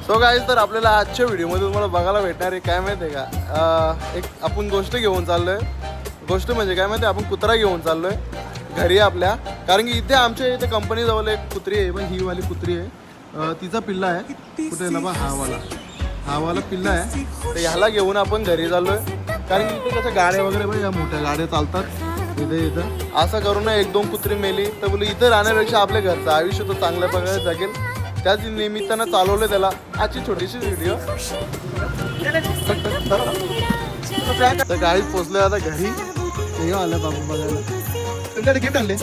So guys, तर आपल्याला आजच्या व्हिडिओमध्ये तुम्हाला बघायला भेटणार आहे काय माहिती आहे का, एक आपण गोष्ट घेऊन चाललोय. गोष्ट म्हणजे काय माहिती आहे, आपण कुत्रा घेऊन चाललोय घरी आपल्या. कारण की इथे आमच्या इथे कंपनीजवळ एक कुत्री आहे, पण ही वाली कुत्री आहे, तिचा पिल्ला आहे. कुठे ना बा हा वाला पिल्ला आहे. तर ह्याला घेऊन आपण घरी चाललोय. कारण की इथे कसं गाड्या वगैरे बघ, या मोठ्या गाड्या चालतात इथं. असं करून ना 1-2 कुत्री मेली तर बोलू इथं राहण्यापेक्षा आपल्या घरचं आयुष्य तर चांगल्या प्रकारे जगेल. त्याच निमित्तानं चालवलं त्याला आजची छोटीशी व्हिडिओ. तर गाडी पोचलोय आता घरी. हे आलं बाबू बघायला. तुमच्याकडे गिफ्ट आणले.